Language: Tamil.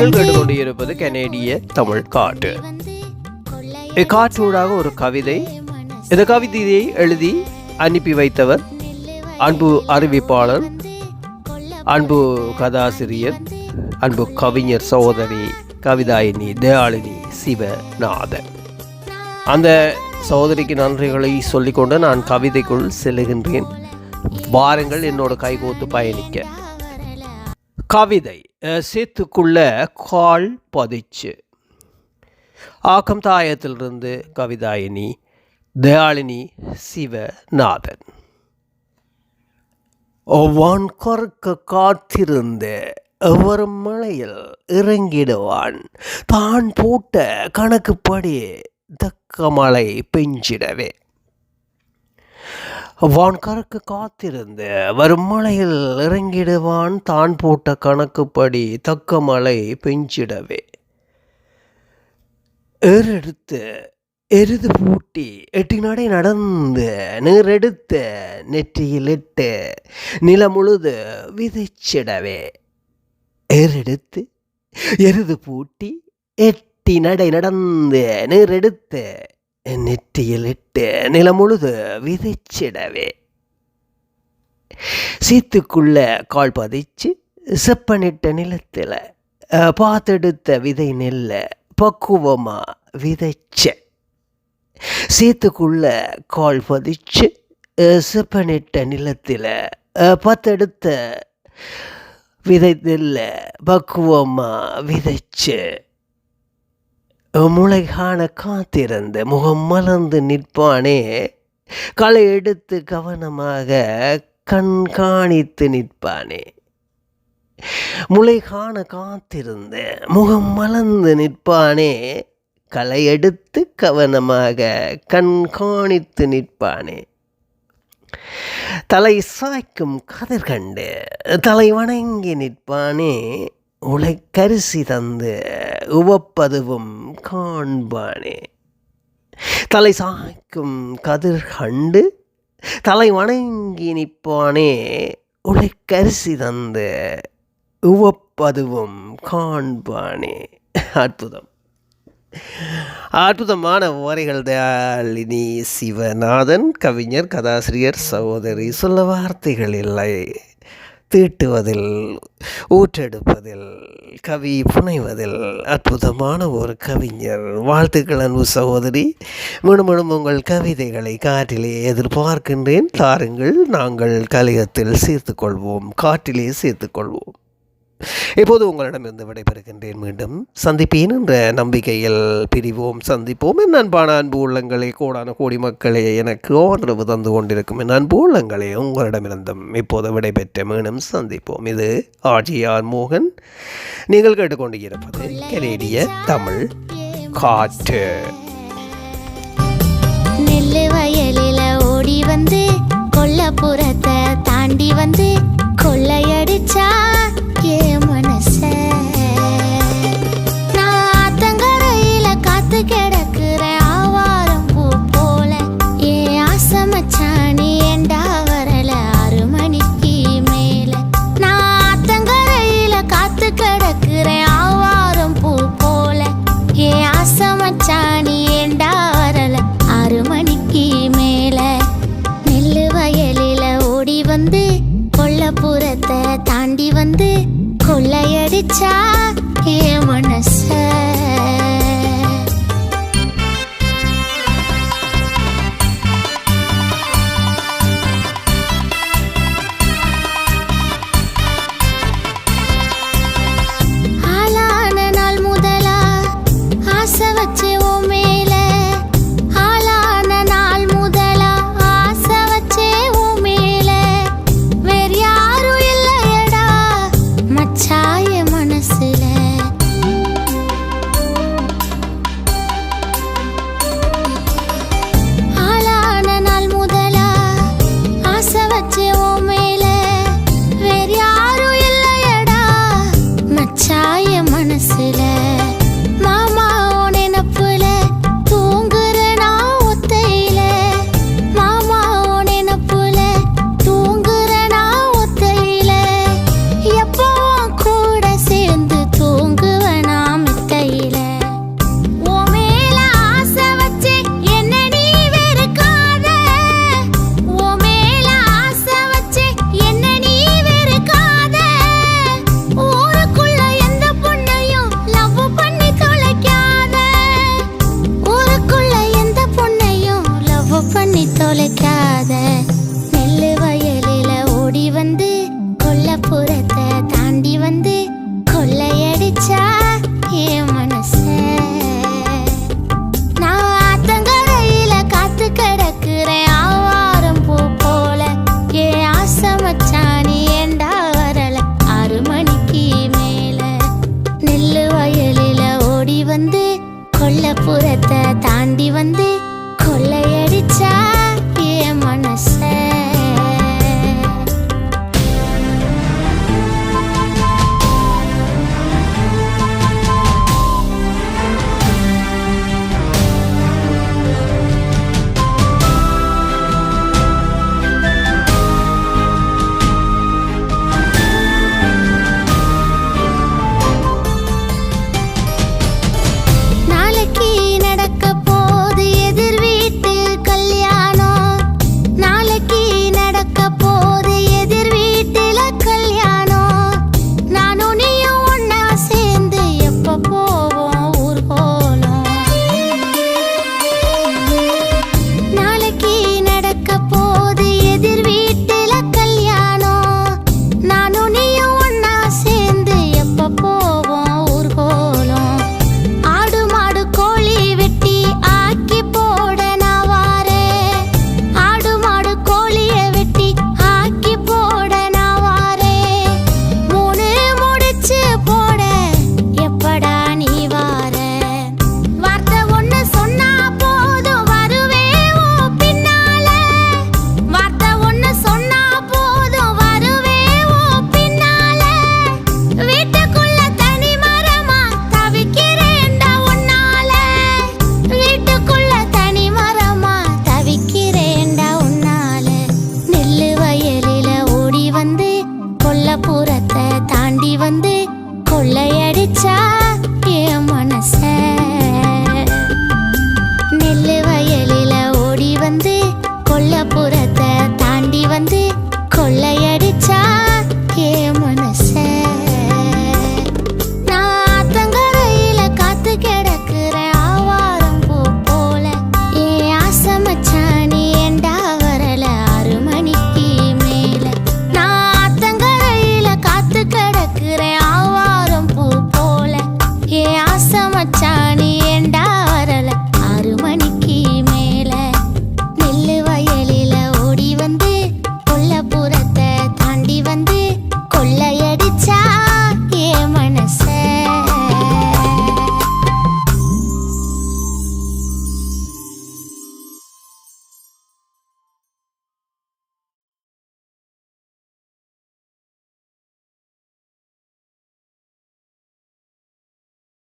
நீங்கள் கேட்டுக்கொண்டிருப்பது கனேடிய தமிழ் காற்று. இக்காற்றூடாக ஒரு கவிதை. இந்த கவிதையை எழுதி அனுப்பி வைத்தவர் அன்பு அறிவிப்பாளர், அன்பு கதாசிரியர், அன்பு கவிஞர் சகோதரி கவிதாயினி தயாளினி சிவநாதன். அந்த சகோதரிக்கு நன்றிகளை சொல்லிக்கொண்டு நான் கவிதைக்குள் செல்லுகின்றேன். வாருங்கள் என்னோட கைகோத்து பயணிக்க. கவிதை சேத்துக்குள்ள கால் பதிச்சு. ஆக்கம் தாயத்திலிருந்து கவிதாயினி தயாளினி சிவநாதன். வான் கற்க காத்திருந்த ஒரு மலையில் இறங்கிடுவான், தான் போட்ட கணக்குப்படி தக்க மழை பெஞ்சிடவே. வான் கறக்க காத்திருந்த வரும் மலையில் இறங்கிடுவான், தான் போட்ட கணக்குப்படி தக்க மழை பெஞ்சிடவே. ஏறெடுத்து எருது பூட்டி எட்டி நடை நடந்து நீரெடுத்து நெற்றியில் இட்டு நிலம் முழுது விதைச்சிடவே. ஏறெடுத்து எருது பூட்டி எட்டி நடை நடந்து நீரெடுத்து நெற்றியில் இட்டு நிலம் முழுது விதைச்சிடவே. சீத்துக்குள்ள கால் பதிச்சு செப்பனிட்ட நிலத்தில் பார்த்தெடுத்த விதை நெல்ல பக்குவமா விதைச்ச. சீத்துக்குள்ள கால் பதிச்சு செப்பனிட்ட நிலத்தில் பார்த்தெடுத்த விதை நெல்ல பக்குவமா விதைச்ச. முளை காண காத்திருந்த முகம் மலர்ந்து நிற்பானே, களை எடுத்து கவனமாக கண்காணித்து நிற்பானே. முளை காண காத்திருந்த முகம் மலர்ந்து நிற்பானே, களை எடுத்து கவனமாக கண்காணித்து நிற்பானே. தலை சாய்க்கும் கதிர் கண்டு தலை வணங்கி நிற்பானே, உழைக்கரிசி தந்து உவப்பதுவும் காண்பானே. தலை சாய்க்கும் கதிர் கண்டு தலை வணங்கி நிற்பானே, உழைக்கரிசி தந்து உவப்பதுவும் காண்பானே. அற்புதம், அற்புதமான வரிகள். தயாளினி சிவநாதன், கவிஞர், கதாசிரியர் சகோதரி. சொல்ல வார்த்தைகள் இல்லை. தீட்டுவதில், ஊற்றெடுப்பதில், கவி புனைவதில் அற்புதமான ஒரு கவிஞர். வாழ்த்துக்கள் அன்பு சகோதரி. மீண்டும் மீண்டும் உங்கள் கவிதைகளை காற்றிலே எதிர்பார்க்கின்றேன். தாருங்கள், நாங்கள் கலையத்தில் சேர்த்துக்கொள்வோம், காற்றிலே சேர்த்துக்கொள்வோம். இப்போது உங்களிடமிருந்து விடைபெறுகின்றேன். மீண்டும் சந்திப்பேன் என்ற நம்பிக்கையில் பிரிவோம், சந்திப்போம். என் அன்பான அன்பு உள்ளங்களே, கோடான கோடி மக்களே, எனக்கு ஆதரவு தந்து கொண்டிருக்கும் என் அன்பு உள்ளங்களே, உங்களிடமிருந்தும் இப்போது விடைபெற்ற மீண்டும் சந்திப்போம். இது ஆர்ஜிஆர் மோகன். நீங்கள் கேட்டுக்கொண்டிருப்பது கனேடிய தமிழ் காற்று. நெல்லு வயலில ஓடி வந்து கொல்லப்புறத்தை தாண்டி வந்து கொள்ளையடிச்சா மனச. நான் ஆத்தங்கரையில காத்து கிடக்குற ஆவாரம் பூ போல, ஏன் ஆசமச்சானி ஏண்டா வரல 6 மணிக்கு மேல. நான் ஆத்தங்கரையில காத்து கிடக்குற ஆவாரம் பூ போல, ஏன் ஆசமச்சானி ஏண்டா வரல 6 மணிக்கு மேல. நெல்லு வயலில ஓடி வந்து கொல்லப்புறத்தை தாண்டி வந்து கொள்ளையடிச்சா என் மனச.